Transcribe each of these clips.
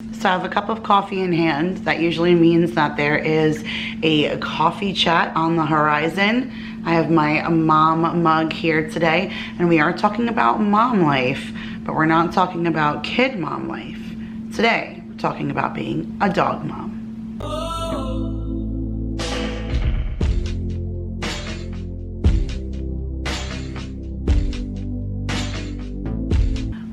So I have a cup of coffee in hand. That usually means that there is a coffee chat on the horizon. I have my mom mug here today, and we are talking about mom life, but we're not talking about kid mom life. Today, we're talking about being a dog mom.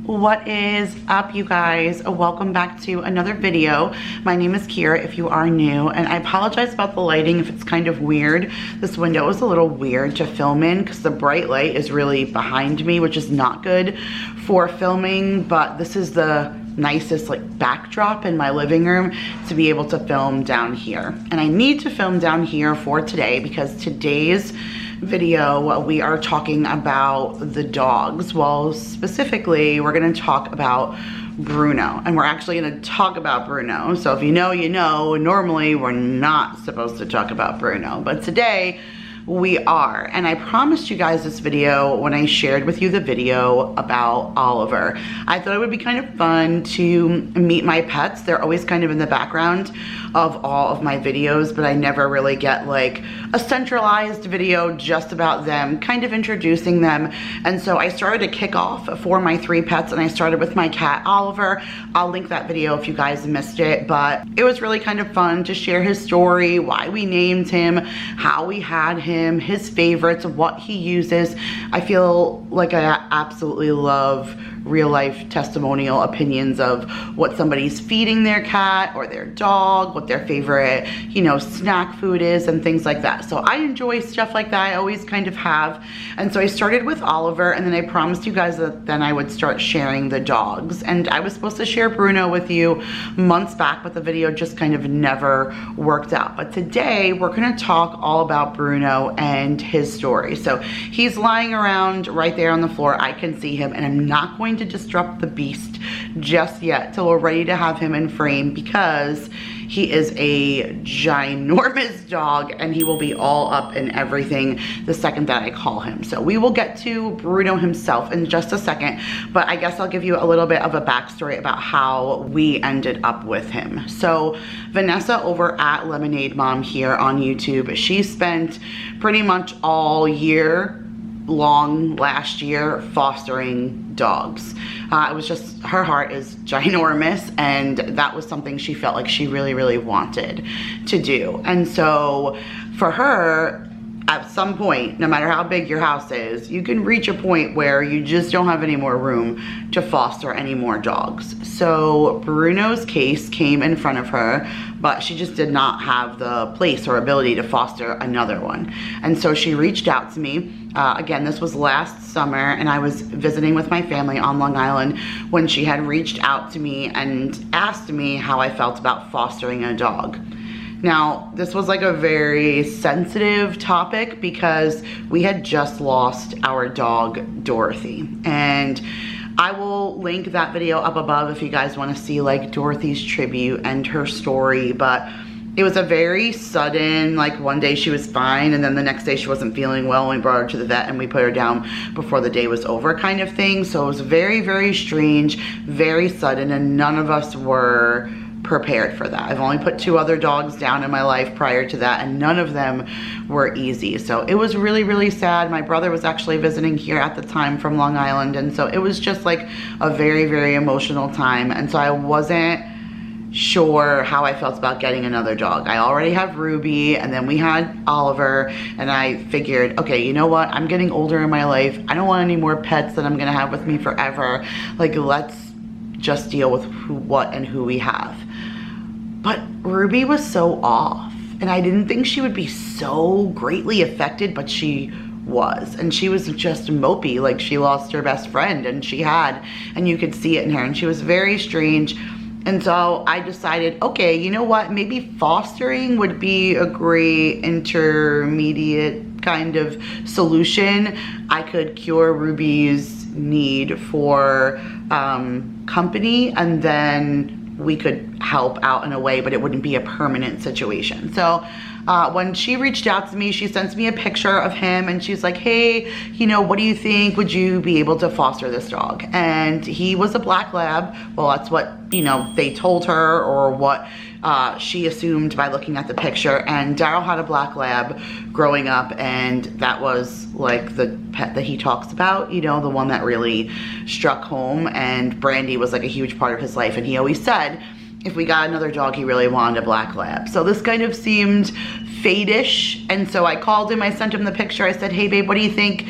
What is up, you guys? Welcome back to another video. My name is Kira if you are new, and I apologize about the lighting if it's kind of weird. This window is a little weird to film in because the bright light is really behind me, which is not good for filming, but this is the nicest backdrop in my living room to be able to film down here. And I need to film down here for today because today's video we are talking about the dogs. Well, specifically we're going to talk about Bruno, and we're actually going to talk about Bruno. So if you know, you know. Normally we're not supposed to talk about Bruno, but today we are. And I promised you guys this video when I shared with you the video about Oliver. I thought it would be kind of fun to meet my pets. They're always kind of in the background of all of my videos, but I never really get like a centralized video just about them, kind of introducing them. And so I started to kick off for my 3 pets, and I started with my cat Oliver. I'll link that video if you guys missed it, but it was really kind of fun to share his story, why we named him, how we had him, his favorites, what he uses. I feel like I absolutely love real life testimonial opinions of what somebody's feeding their cat or their dog, what their favorite, snack food is and things like that. So I enjoy stuff like that. I always kind of have. And so I started with Oliver, and then I promised you guys that then I would start sharing the dogs. And I was supposed to share Bruno with you months back, but the video just kind of never worked out. But today we're gonna talk all about Bruno and his story. So he's lying around right there on the floor. I can see him, and I'm not going to disrupt the beast just yet till we're ready to have him in frame, because he is a ginormous dog and he will be all up in everything the second that I call him. So we will get to Bruno himself in just a second, but I guess I'll give you a little bit of a backstory about how we ended up with him. So Vanessa over at Lemonade Mom here on YouTube, she spent pretty much all year long last year fostering dogs. It was just, her heart is ginormous, and that was something she felt like she really wanted to do. And so for her, at some point, no matter how big your house is, you can reach a point where you just don't have any more room to foster any more dogs. So Bruno's case came in front of her, but she just did not have the place or ability to foster another one. And so she reached out to me. Again, this was last summer, and I was visiting with my family on Long Island when she had reached out to me and asked me how I felt about fostering a dog. Now, this was like a very sensitive topic because we had just lost our dog, Dorothy. And I will link that video up above if you guys want to see like Dorothy's tribute and her story. But it was a very sudden, like one day she was fine, and then the next day she wasn't feeling well, and we brought her to the vet and we put her down before the day was over kind of thing. So it was very strange, very sudden, and none of us were prepared for that. I've only put 2 other dogs down in my life prior to that, and none of them were easy. So it was really sad. My brother was actually visiting here at the time from Long Island, and so it was just like a very emotional time. And so I wasn't sure how I felt about getting another dog. I already have Ruby, and then we had Oliver, and I figured, okay, you know what? I'm getting older in my life. I don't want any more pets that I'm gonna have with me forever. Like, let's just deal with who we have. But Ruby was so off, and I didn't think she would be so greatly affected, but she was. And she was just mopey, like she lost her best friend, and you could see it in her, and she was very strange. And so I decided, okay, you know what, maybe fostering would be a great intermediate kind of solution. I could cure Ruby's need for company, and then we could help out in a way, but it wouldn't be a permanent situation. So when she reached out to me, she sent me a picture of him and she's like, hey, you know, what do you think? Would you be able to foster this dog? And he was a black lab. Well, that's what, you know, they told her, or what she assumed by looking at the picture. And Daryl had a black lab growing up, and that was like the pet that he talks about, you know, the one that really struck home. And Brandy was like a huge part of his life, and he always said if we got another dog, he really wanted a black lab. So this kind of seemed fate-ish, and so I called him, I sent him the picture, I said, hey babe, what do you think?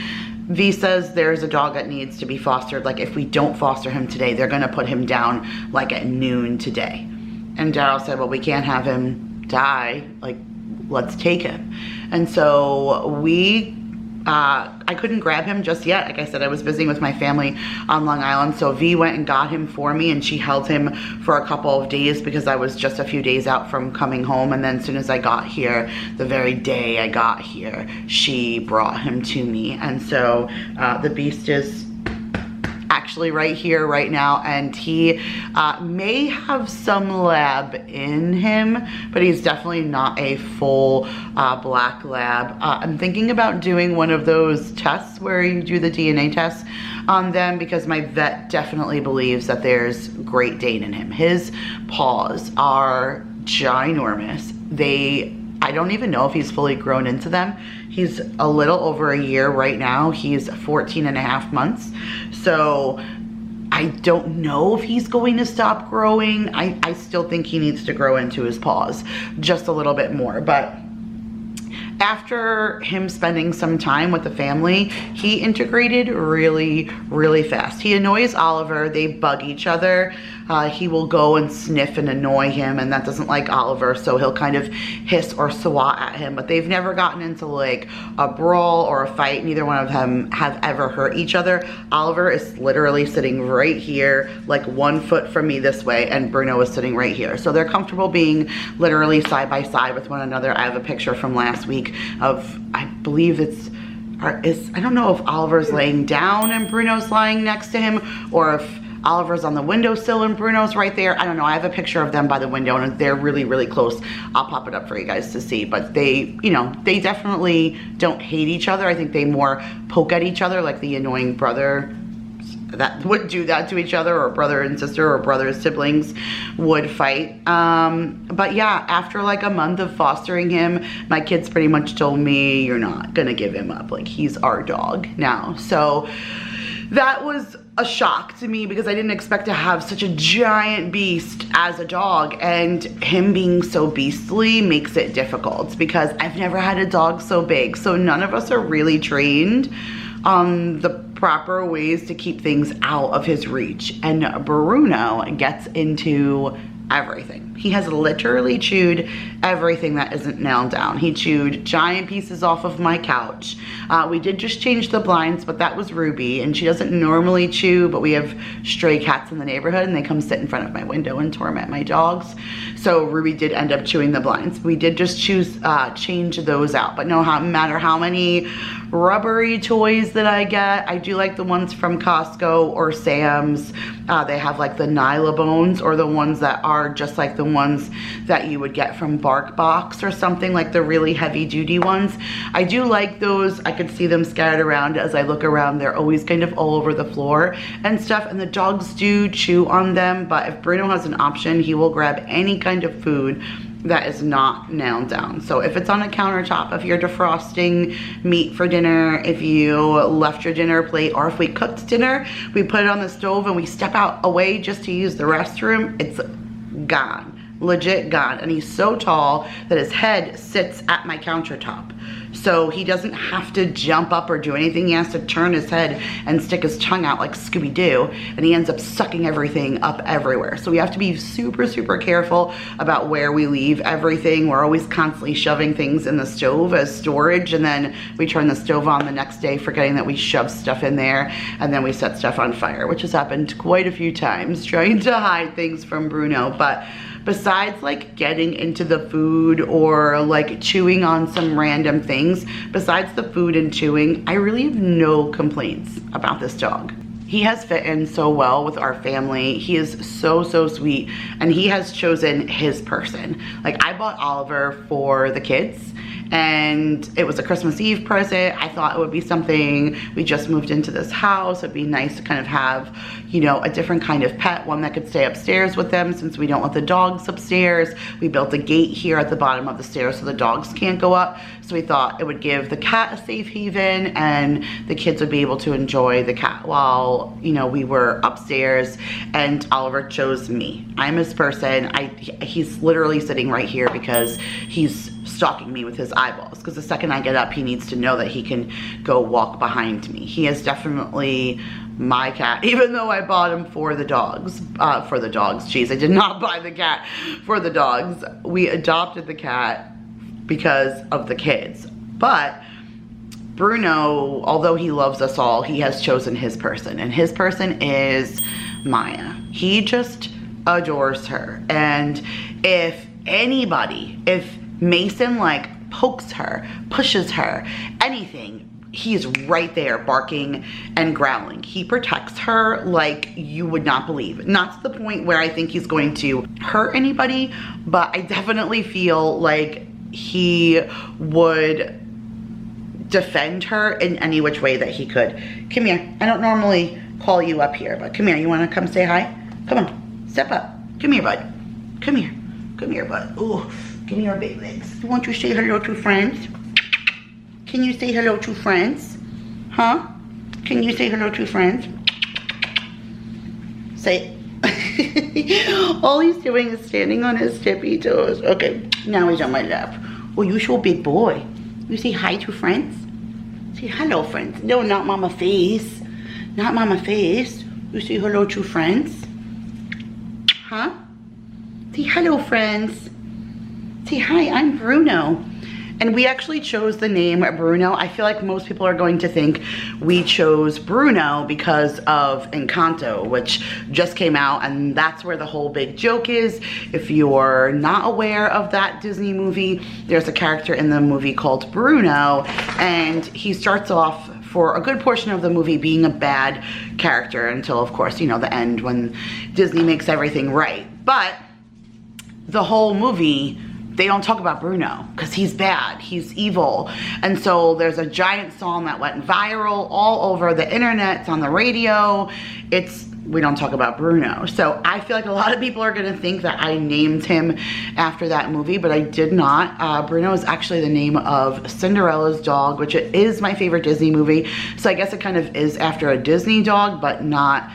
V says there's a dog that needs to be fostered. Like, if we don't foster him today, they're gonna put him down like at noon today. And Daryl said, well, we can't have him die. Like, let's take him. And so we, I couldn't grab him just yet. Like I said, I was visiting with my family on Long Island. So V went and got him for me, and she held him for a couple of days because I was just a few days out from coming home. And then as soon as I got here, the very day I got here, she brought him to me. And so the beast is actually right here right now, and he may have some lab in him, but he's definitely not a full black lab. I'm thinking about doing one of those tests where you do the DNA test on them, because my vet definitely believes that there's Great Dane in him. His paws are ginormous. I don't even know if he's fully grown into them. He's a little over a year right now. He's 14 and a half months. So I don't know if he's going to stop growing. I still think he needs to grow into his paws just a little bit more. But after him spending some time with the family, he integrated really, really fast. He annoys Oliver. They bug each other. He will go and sniff and annoy him, and that doesn't like Oliver, so he'll kind of hiss or swat at him. But they've never gotten into like a brawl or a fight. Neither one of them have ever hurt each other. Oliver is literally sitting right here, like 1 foot from me this way, and Bruno is sitting right here. So they're comfortable being literally side by side with one another. I have a picture from last week of, I believe I don't know if Oliver's laying down and Bruno's lying next to him, or if Oliver's on the windowsill and Bruno's right there. I don't know. I have a picture of them by the window, and they're really, really close. I'll pop it up for you guys to see. But they, you know, they definitely don't hate each other. I think they more poke at each other, like the annoying brother that would do that to each other, or brother and sister, or brother and siblings would fight. But yeah, after like a month of fostering him, my kids pretty much told me, you're not gonna give him up. Like, he's our dog now. So that was a shock to me, because I didn't expect to have such a giant beast as a dog, and him being so beastly makes it difficult because I've never had a dog so big. So none of us are really trained on the proper ways to keep things out of his reach. And Bruno gets into everything. He has literally chewed everything that isn't nailed down. He chewed giant pieces off of my couch. We did just change the blinds, but that was Ruby, and she doesn't normally chew, but we have stray cats in the neighborhood, and they come sit in front of my window and torment my dogs. So Ruby did end up chewing the blinds. We did just change those out, but no matter how many rubbery toys that I get, I do like the ones from Costco or Sam's. They have like the Nyla bones, or the ones that are just like the ones that you would get from Bark Box or something, like the really heavy duty ones. I do like those. I could see them scattered around as I look around. They're always kind of all over the floor and stuff, and the dogs do chew on them. But if Bruno has an option, he will grab any kind of food that is not nailed down. So if it's on a countertop, if you're defrosting meat for dinner, if you left your dinner plate, or if we cooked dinner, we put it on the stove and we step out away just to use the restroom, it's gone. Legit gone. And he's so tall that his head sits at my countertop. So he doesn't have to jump up or do anything. He has to turn his head and stick his tongue out like Scooby-Doo, and he ends up sucking everything up everywhere. So we have to be super, super careful about where we leave everything. We're always constantly shoving things in the stove as storage, and then we turn the stove on the next day, forgetting that we shoved stuff in there, and then we set stuff on fire, which has happened quite a few times, trying to hide things from Bruno. But besides like getting into the food or like chewing on some random things, besides the food and chewing, I really have no complaints about this dog. He has fit in so well with our family. He is so, so sweet, and he has chosen his person. Like, I bought Oliver for the kids, and it was a Christmas Eve present. I thought it would be something, we just moved into this house, it'd be nice to kind of have, you know, a different kind of pet, one that could stay upstairs with them since we don't let the dogs upstairs. We built a gate here at the bottom of the stairs so the dogs can't go up. So we thought it would give the cat a safe haven, and the kids would be able to enjoy the cat while, you know, we were upstairs. And Oliver chose me. I'm his person. He's literally sitting right here because he's stalking me with his eyeballs, because the second I get up, he needs to know that he can go walk behind me. He is definitely my cat, even though I bought him for the dogs. Jeez, I did not buy the cat for the dogs. We adopted the cat because of the kids. But Bruno, although he loves us all, he has chosen his person, and his person is Maya. He just adores her. And if anybody, if Mason like pokes her, pushes her, anything, he is right there barking and growling. He protects her like you would not believe. Not to the point where I think he's going to hurt anybody, but I definitely feel like he would defend her in any which way that he could. Come here. I don't normally call you up here, but come here. You want to come say hi? Come on. Step up. Come here, bud. Come here. Come here, bud. Oh, give me your big legs. You want to say hello to friends? Can you say hello to friends? Huh? Can you say hello to friends? Say it. All he's doing is standing on his tippy toes. Okay, now he's on my lap. Oh, you so big boy. You say hi to friends? Say hello, friends. No, not mama face. Not mama face. You say hello to friends? Huh? Say hello, friends. Say hi, I'm Bruno. And we actually chose the name Bruno. I feel like most people are going to think we chose Bruno because of Encanto, which just came out, and that's where the whole big joke is. If you're not aware of that Disney movie, there's a character in the movie called Bruno, and he starts off for a good portion of the movie being a bad character until, of course, you know, the end when Disney makes everything right. But the whole movie, they don't talk about Bruno because he's bad, he's evil. And so there's a giant song that went viral all over the internet, it's on the radio. We don't talk about Bruno. So I feel like a lot of people are gonna think that I named him after that movie, but I did not. Bruno is actually the name of Cinderella's dog, which is my favorite Disney movie. So I guess it kind of is after a Disney dog, but not,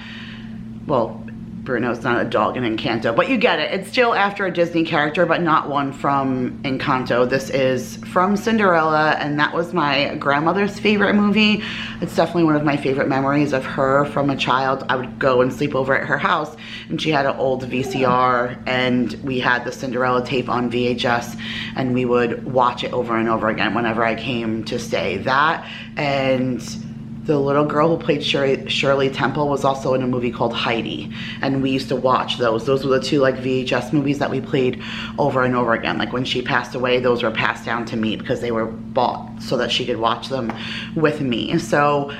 well, Bruno's not a dog in Encanto, but you get it. It's still after a Disney character, but not one from Encanto. This is from Cinderella, and that was my grandmother's favorite movie. It's definitely one of my favorite memories of her from a child. I would go and sleep over at her house, and she had an old VCR, and we had the Cinderella tape on VHS, and we would watch it over and over again whenever I came to stay. That, and the little girl who played Shirley Temple was also in a movie called Heidi, and we used to watch those. Those were the two like VHS movies that we played over and over again. Like when she passed away, those were passed down to me because they were bought so that she could watch them with me. So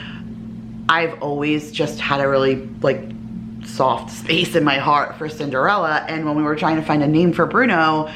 I've always just had a really like soft space in my heart for Cinderella, and when we were trying to find a name for Bruno,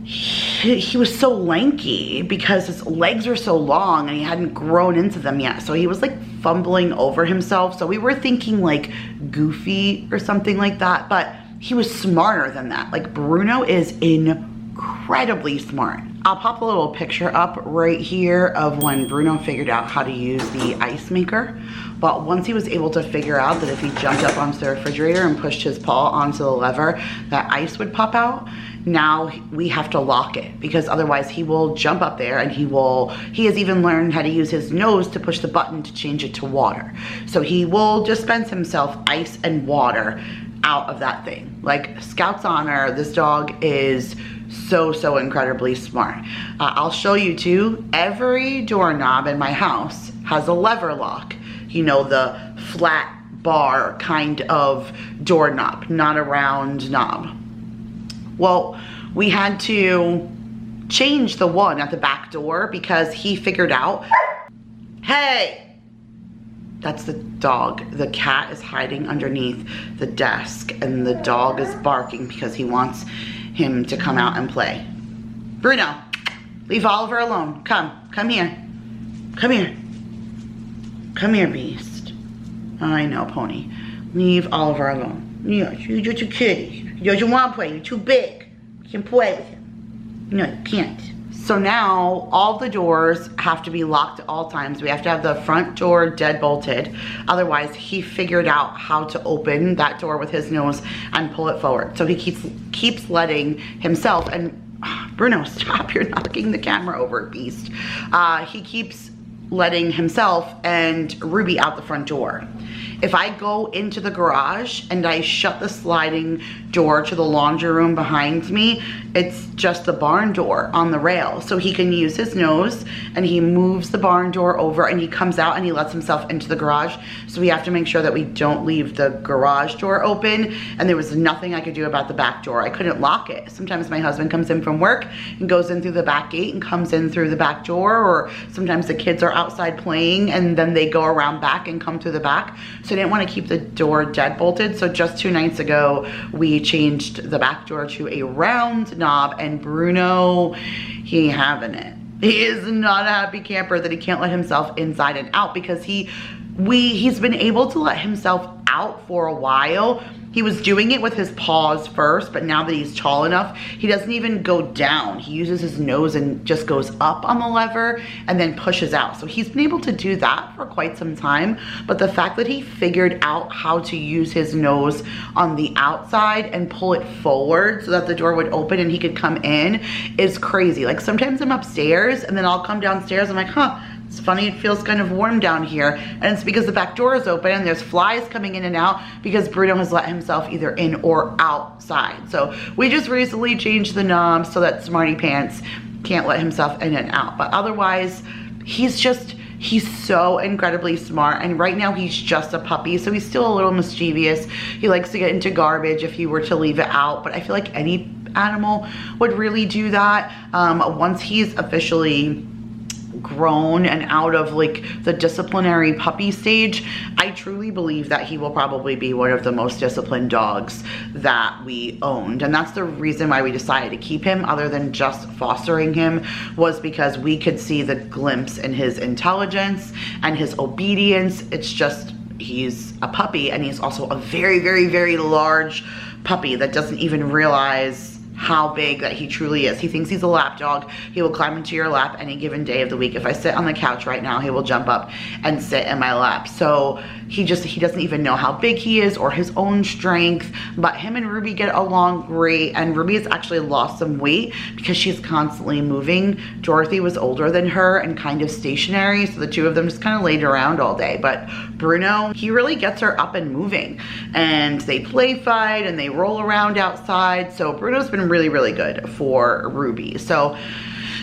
he was so lanky because his legs were so long and he hadn't grown into them yet. So he was like fumbling over himself. So we were thinking like Goofy or something like that, but he was smarter than that. Like Bruno is incredibly smart. I'll pop a little picture up right here of when Bruno figured out how to use the ice maker. But once he was able to figure out that if he jumped up onto the refrigerator and pushed his paw onto the lever, that ice would pop out. Now we have to lock it because otherwise he will jump up there and he has even learned how to use his nose to push the button to change it to water. So he will dispense himself ice and water out of that thing. Like Scout's honor, this dog is so incredibly smart. I'll show you too, every doorknob in my house has a lever lock. You know, the flat bar kind of doorknob, not a round knob. Well, we had to change the one at the back door because he figured out, hey, That's the dog. The cat is hiding underneath the desk and the dog is barking because he wants him to come out and play. Bruno, leave Oliver alone. Come here. Come here. Come here, beast. I know, Pony. Leave Oliver alone. Yeah, you're just a kitty. He doesn't want to play. You're too big. You can play with him. No, you can't. So now all the doors have to be locked at all times. We have to have the front door dead bolted. Otherwise, he figured out how to open that door with his nose and pull it forward. So he keeps letting himself, and Bruno, stop, you're knocking the camera over, beast. He keeps letting himself and Ruby out the front door. If I go into the garage and I shut the sliding door to the laundry room behind me, it's just the barn door on the rail. So he can use his nose and he moves the barn door over and he comes out and he lets himself into the garage. So we have to make sure that we don't leave the garage door open, and there was nothing I could do about the back door. I couldn't lock it. Sometimes my husband comes in from work and goes in through the back gate and comes in through the back door, or sometimes the kids are outside playing and then they go around back and come through the back. So I didn't want to keep the door dead bolted. So just 2 nights ago, we changed the back door to a round knob, and Bruno, he ain't having it. He is not a happy camper that he can't let himself inside and out, because he's been able to let himself out for a while. He was doing it with his paws first, but now that he's tall enough, he doesn't even go down. He uses his nose and just goes up on the lever and then pushes out. So he's been able to do that for quite some time. But the fact that he figured out how to use his nose on the outside and pull it forward so that the door would open and he could come in is crazy. Like, sometimes I'm upstairs and then I'll come downstairs. I'm like, huh, it's funny, it feels kind of warm down here. And it's because the back door is open and there's flies coming in and out because Bruno has let himself either in or outside. So we just recently changed the knob so that Smarty Pants can't let himself in and out. But otherwise, he's so incredibly smart. And right now he's just a puppy, so he's still a little mischievous. He likes to get into garbage if you were to leave it out. But I feel like any animal would really do that. Once he's officially grown and out of like the disciplinary puppy stage, I truly believe that he will probably be one of the most disciplined dogs that we owned. And that's the reason why we decided to keep him, other than just fostering him, was because we could see the glimpse in his intelligence and his obedience. It's just, he's a puppy, and he's also a very, very, very large puppy that doesn't even realize how big that he truly is. He thinks he's a lap dog. He will climb into your lap any given day of the week. If I sit on the couch right now, he will jump up and sit in my lap. So he doesn't even know how big he is or his own strength. But him and Ruby get along great, and Ruby has actually lost some weight because she's constantly moving. Dorothy was older than her and kind of stationary, so the two of them just kind of laid around all day. But Bruno, he really gets her up and moving, and they play fight and they roll around outside. So Bruno's been really, really good for Ruby. So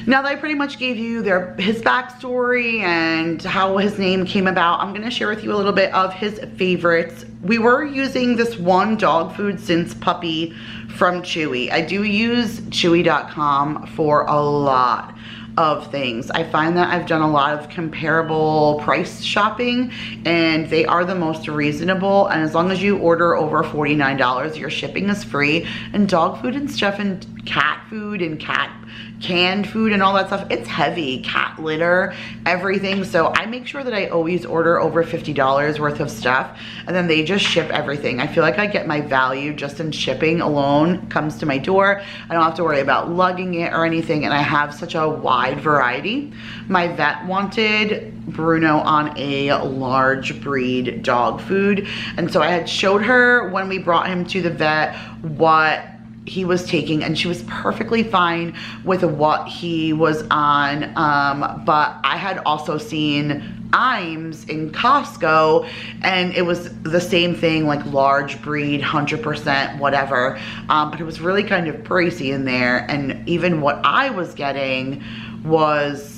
now that I pretty much gave you his backstory and how his name came about, I'm gonna share with you a little bit of his favorites. We were using this one dog food since puppy from Chewy. I do use Chewy.com for a lot of things. I find that I've done a lot of comparable price shopping, and they are the most reasonable. And as long as you order over $49, your shipping is free. And dog food and stuff, and cat food and cat canned food and all that stuff, it's heavy. Cat litter, everything. So I make sure that I always order over $50 worth of stuff, and then they just ship everything. I feel like I get my value just in shipping alone. Comes to my door. I don't have to worry about lugging it or anything, and I have such a wide variety. My vet wanted Bruno on a large breed dog food, and so I had showed her when we brought him to the vet what he was taking, and she was perfectly fine with what he was on. But I had also seen Iams in Costco, and it was the same thing, like large breed, 100% whatever, but it was really kind of pricey in there. And even what I was getting was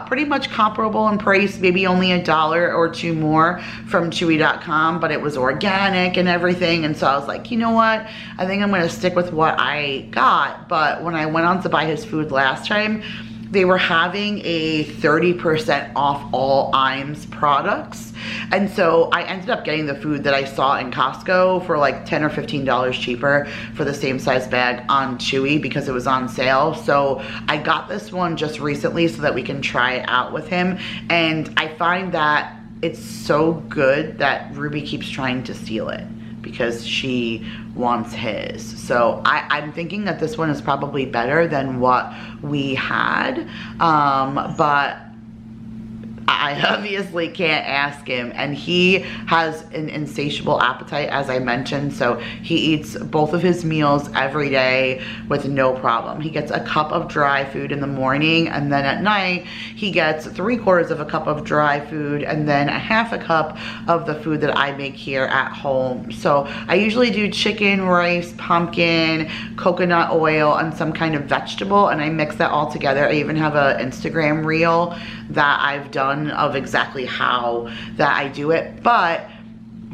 pretty much comparable in price, maybe only $1 or $2 more from Chewy.com, but it was organic and everything. And so I was like, you know what, I think I'm gonna stick with what I got. But when I went on to buy his food last time, they were having a 30% off all Iams products. And so I ended up getting the food that I saw in Costco for like $10 or $15 cheaper for the same size bag on Chewy because it was on sale. So I got this one just recently so that we can try it out with him. And I find that it's so good that Ruby keeps trying to steal it because she wants his. So I'm thinking that this one is probably better than what we had, but I obviously can't ask him, and he has an insatiable appetite, as I mentioned, so he eats both of his meals every day with no problem. He gets a cup of dry food in the morning, and then at night he gets 3/4 of a cup of dry food and then a half a cup of the food that I make here at home. So I usually do chicken, rice, pumpkin, coconut oil, and some kind of vegetable, and I mix that all together. I even have an Instagram reel that I've done of exactly how that I do it. But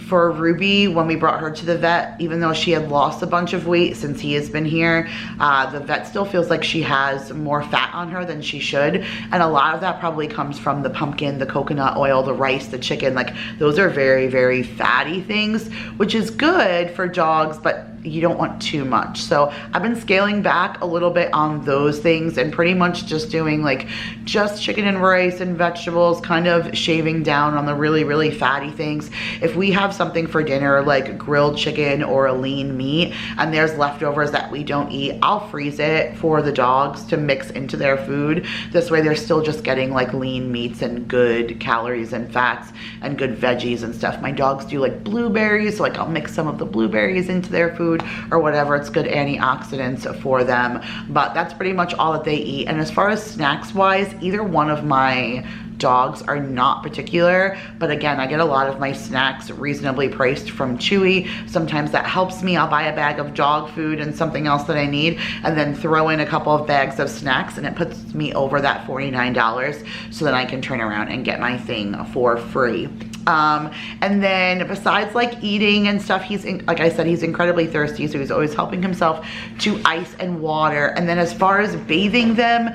for Ruby, when we brought her to the vet, even though she had lost a bunch of weight since he has been here, the vet still feels like she has more fat on her than she should. And a lot of that probably comes from the pumpkin, the coconut oil, the rice, the chicken. Like, those are very, very fatty things, which is good for dogs, but you don't want too much. So I've been scaling back a little bit on those things and pretty much just doing like just chicken and rice and vegetables, kind of shaving down on the really, really fatty things. If we have something for dinner like grilled chicken or a lean meat and there's leftovers that we don't eat, I'll freeze it for the dogs to mix into their food. This way they're still just getting like lean meats and good calories and fats and good veggies and stuff. My dogs do like blueberries, so like I'll mix some of the blueberries into their food or whatever. It's good antioxidants for them, but that's pretty much all that they eat. And as far as snacks wise, either one of my dogs are not particular, but again, I get a lot of my snacks reasonably priced from Chewy. Sometimes that helps me. I'll buy a bag of dog food and something else that I need and then throw in a couple of bags of snacks, and it puts me over that $49 so that I can turn around and get my thing for free. And then besides like eating and stuff, like I said, he's incredibly thirsty, so he's always helping himself to ice and water. And then as far as bathing them,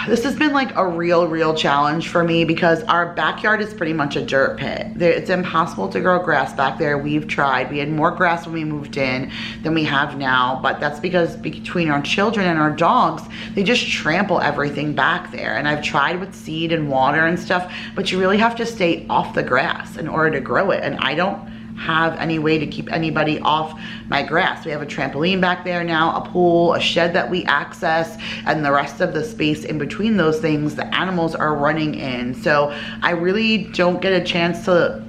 this has been like a real challenge for me because our backyard is pretty much a dirt pit. It's impossible to grow grass back there. We've tried. We had more grass when we moved in than we have now, but that's because between our children and our dogs, they just trample everything back there. And I've tried with seed and water and stuff, but you really have to stay off the grass in order to grow it. And I don't have any way to keep anybody off my grass. We have a trampoline back there now, a pool, a shed that we access, and the rest of the space in between those things the animals are running in. So I really don't get a chance to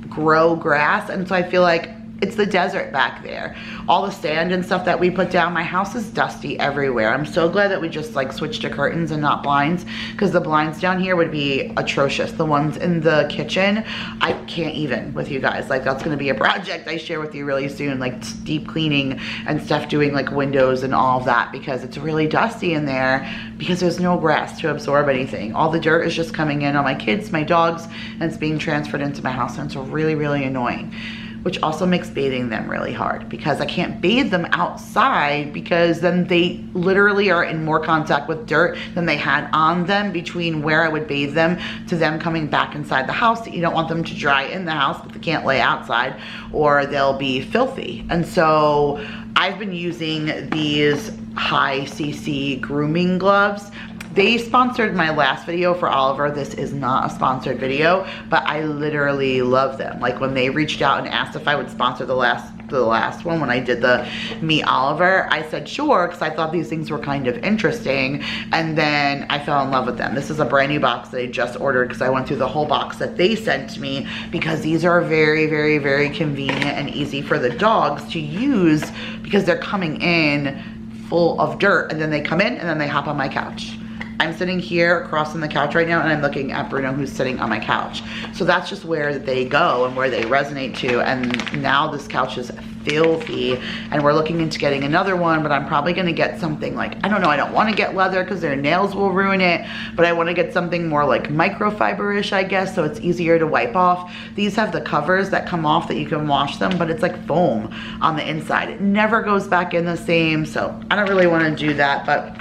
grow grass, and so I feel like it's the desert back there. All the sand and stuff that we put down, my house is dusty everywhere. I'm so glad that we just like switched to curtains and not blinds, because the blinds down here would be atrocious. The ones in the kitchen, I can't even with you guys. Like, that's gonna be a project I share with you really soon, like deep cleaning and stuff, doing like windows and all of that, because it's really dusty in there because there's no grass to absorb anything. All the dirt is just coming in on my kids, my dogs, and it's being transferred into my house, and it's really annoying. Which also makes bathing them really hard because I can't bathe them outside, because then they literally are in more contact with dirt than they had on them between where I would bathe them to them coming back inside the house. You don't want them to dry in the house, but they can't lay outside or they'll be filthy. And so I've been using these high CC grooming gloves. They sponsored my last video for Oliver. This is not a sponsored video, but I literally love them. Like, when they reached out and asked if I would sponsor the last one, when I did the Meet Oliver, I said sure, because I thought these things were kind of interesting, and then I fell in love with them. This is a brand new box that I just ordered because I went through the whole box that they sent me, because these are very convenient and easy for the dogs to use, because they're coming in full of dirt, and then they come in and then they hop on my couch. I'm sitting here across from the couch right now, and I'm looking at Bruno, who's sitting on my couch. So that's just where they go and where they resonate to. And now this couch is filthy, and we're looking into getting another one, but I'm probably gonna get something like, I don't know, I don't wanna get leather because their nails will ruin it, but I wanna get something more like microfiber-ish, I guess, so it's easier to wipe off. These have the covers that come off that you can wash them, but it's like foam on the inside. It never goes back in the same, so I don't really wanna do that, but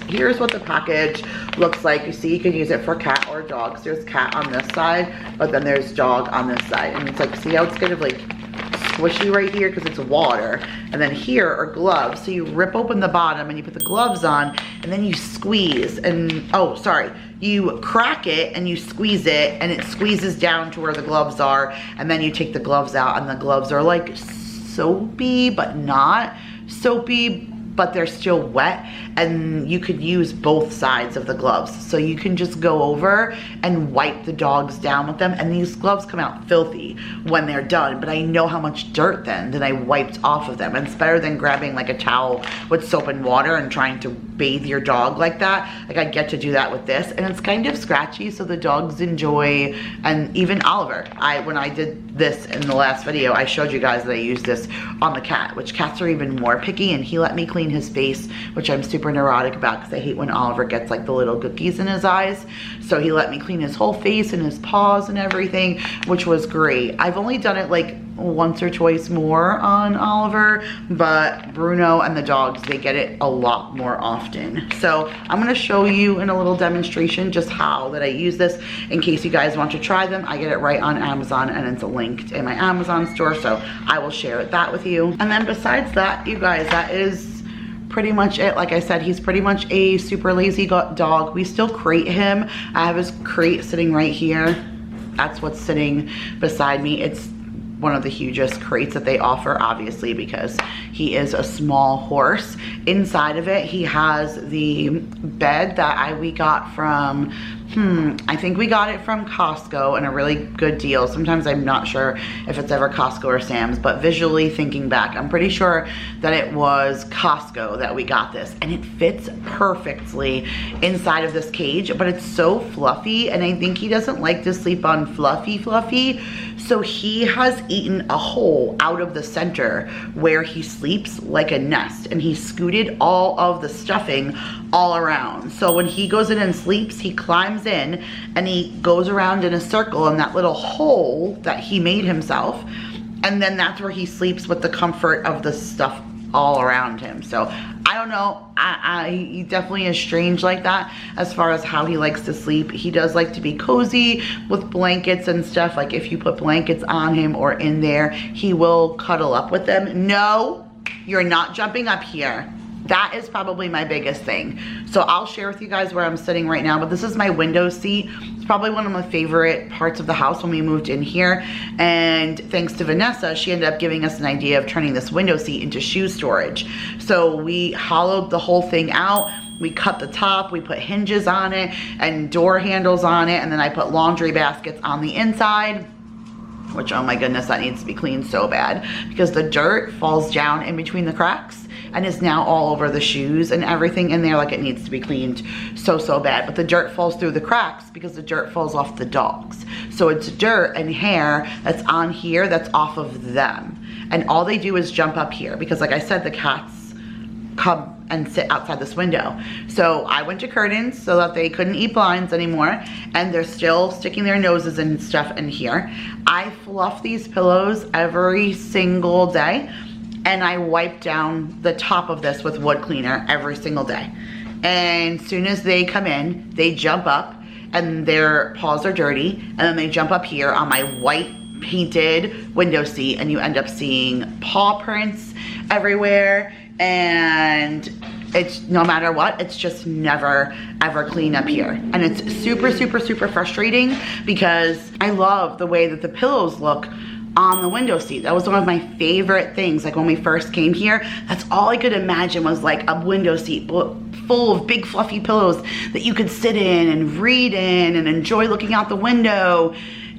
here's what the package looks like. You see, you can use it for cat or dogs. There's cat on this side, but then there's dog on this side. And it's like, see how it's kind of like squishy right here because it's water. And then here are gloves. So you rip open the bottom and you put the gloves on, and then you squeeze and, oh, sorry. You crack it and you squeeze it, and it squeezes down to where the gloves are, and then you take the gloves out, and the gloves are like soapy, but not soapy, but they're still wet, and you could use both sides of the gloves. So you can just go over and wipe the dogs down with them, and these gloves come out filthy when they're done, but I know how much dirt then I wiped off of them, and it's better than grabbing like a towel with soap and water and trying to bathe your dog like that. Like, I get to do that with this, and it's kind of scratchy, so the dogs enjoy. And even Oliver, when I did this in the last video, I showed you guys that I used this on the cat, which cats are even more picky, and he let me clean his face, which I'm super neurotic about because I hate when Oliver gets like the little cookies in his eyes. So he let me clean his whole face and his paws and everything, which was great. I've only done it like once or twice more on Oliver, but Bruno and the dogs, they get it a lot more often. So I'm gonna show you in a little demonstration just how that I use this in case you guys want to try them. I get it right on Amazon, and it's linked in my Amazon store, so I will share that with you. And then besides that, you guys, that is pretty much it. Like I said, he's pretty much a super lazy dog. We still crate him. I have his crate sitting right here. That's what's sitting beside me. It's one of the hugest crates that they offer, obviously, because he is a small horse. Inside of it, he has the bed that we got from, I think we got it from Costco, and a really good deal. Sometimes I'm not sure if it's ever Costco or Sam's, but visually thinking back, I'm pretty sure that it was Costco that we got this, and it fits perfectly inside of this cage, but it's so fluffy, and I think he doesn't like to sleep on fluffy, so he has eaten a hole out of the center where he sleeps like a nest, and he scooted all of the stuffing all around. So when he goes in and sleeps, he climbs in and he goes around in a circle in that little hole that he made himself, and then that's where he sleeps with the comfort of the stuff all around him. So I don't know, he definitely is strange like that as far as how he likes to sleep. He does like to be cozy with blankets and stuff. Like if you put blankets on him or in there, he will cuddle up with them. No, you're not jumping up here. That is probably my biggest thing. So I'll share with you guys where I'm sitting right now, but this is my window seat. It's probably one of my favorite parts of the house when we moved in here. And thanks to Vanessa, she ended up giving us an idea of turning this window seat into shoe storage. So we hollowed the whole thing out. We cut the top, we put hinges on it and door handles on it, and then I put laundry baskets on the inside, which, oh my goodness, that needs to be cleaned so bad because the dirt falls down in between the cracks and is now all over the shoes and everything in there. Like, it needs to be cleaned so bad, but the dirt falls through the cracks because the dirt falls off the dogs. So it's dirt and hair that's on here that's off of them, and all they do is jump up here because, like I said, the cats come and sit outside this window. So I went to curtains so that they couldn't eat blinds anymore, and they're still sticking their noses and stuff in here. I fluff these pillows every single day, and I wipe down the top of this with wood cleaner every single day. And as soon as they come in, they jump up and their paws are dirty, and then they jump up here on my white painted window seat, and you end up seeing paw prints everywhere. And it's, no matter what, it's just never ever clean up here, and it's super frustrating because I love the way that the pillows look on the window seat. That was one of my favorite things. Like when we first came here, that's all I could imagine was like a window seat full of big fluffy pillows that you could sit in and read in and enjoy looking out the window.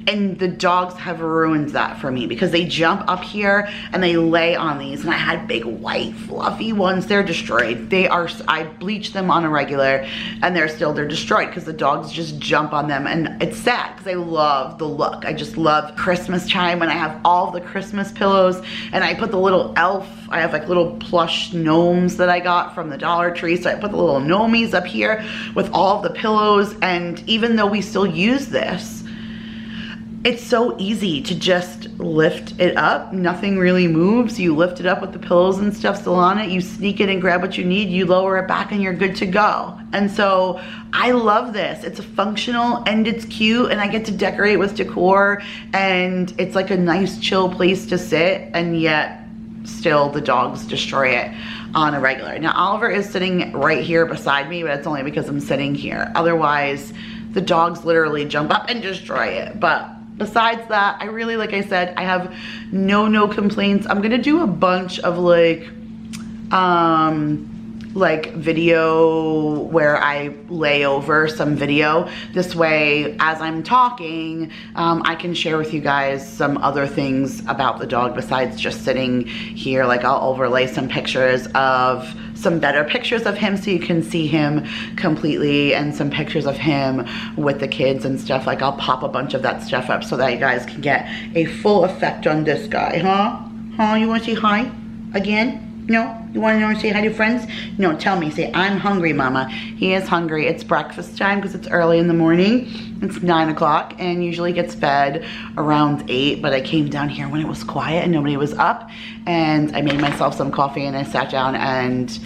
And the dogs have ruined that for me because they jump up here and they lay on these, and I had big white fluffy ones. They're destroyed. They are, I bleach them on a regular, and they're destroyed because the dogs just jump on them, and it's sad because I love the look. I just love Christmas time when I have all the Christmas pillows, and I put the little elf, I have like little plush gnomes that I got from the Dollar Tree, so I put the little gnomies up here with all of the pillows. And even though we still use this, it's so easy to just lift it up. Nothing really moves. You lift it up with the pillows and stuff still on it. You sneak in and grab what you need. You lower it back and you're good to go. And so I love this. It's functional and it's cute, and I get to decorate with decor, and it's like a nice chill place to sit, and yet still the dogs destroy it on a regular. Now Oliver is sitting right here beside me, but it's only because I'm sitting here. Otherwise, the dogs literally jump up and destroy it. But besides that, I really, like I said, I have no complaints. I'm gonna do a bunch of like video where I lay over some video. This way, as I'm talking, I can share with you guys some other things about the dog besides just sitting here. Like I'll overlay some pictures of, some better pictures of him so you can see him completely, and some pictures of him with the kids and stuff. Like I'll pop a bunch of that stuff up so that you guys can get a full effect on this guy, huh? You wanna say hi again? No? You want to know and say hi to friends? No, tell me. Say, I'm hungry, Mama. He is hungry. It's breakfast time because it's early in the morning. It's 9 o'clock and usually gets fed around 8, but I came down here when it was quiet and nobody was up, and I made myself some coffee and I sat down, and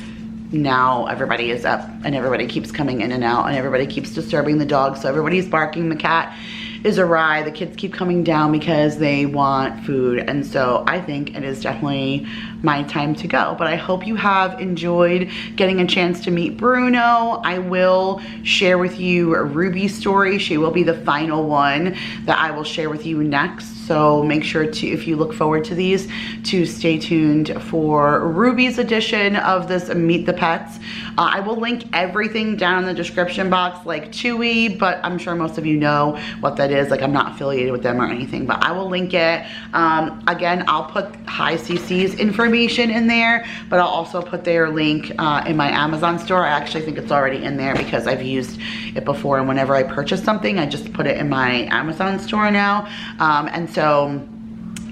now everybody is up and everybody keeps coming in and out and everybody keeps disturbing the dog. So everybody's barking. The cat is awry. The kids keep coming down because they want food, and so I think it is definitely my time to go. But I hope you have enjoyed getting a chance to meet Bruno. I will share with you Ruby's story. She will be the final one that I will share with you next. So make sure to, if you look forward to these, to stay tuned for Ruby's edition of this Meet the Pets. I will link everything down in the description box, like Chewy, but I'm sure most of you know what that is. Like I'm not affiliated with them or anything, but I will link it. Again, I'll put High CC's information in there, but I'll also put their link in my Amazon store. I actually think it's already in there because I've used it before, and whenever I purchase something, I just put it in my Amazon store now. And so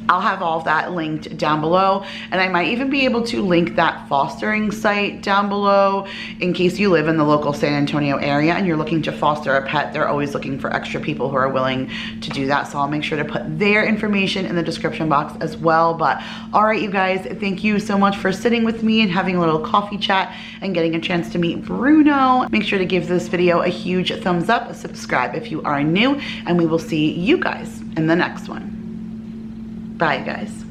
I'll have all of that linked down below, and I might even be able to link that fostering site down below in case you live in the local San Antonio area and you're looking to foster a pet. They're always looking for extra people who are willing to do that, so I'll make sure to put their information in the description box as well. But all right, you guys, thank you so much for sitting with me and having a little coffee chat and getting a chance to meet Bruno. Make sure to give this video a huge thumbs up, subscribe if you are new, and we will see you guys in the next one. Bye, guys.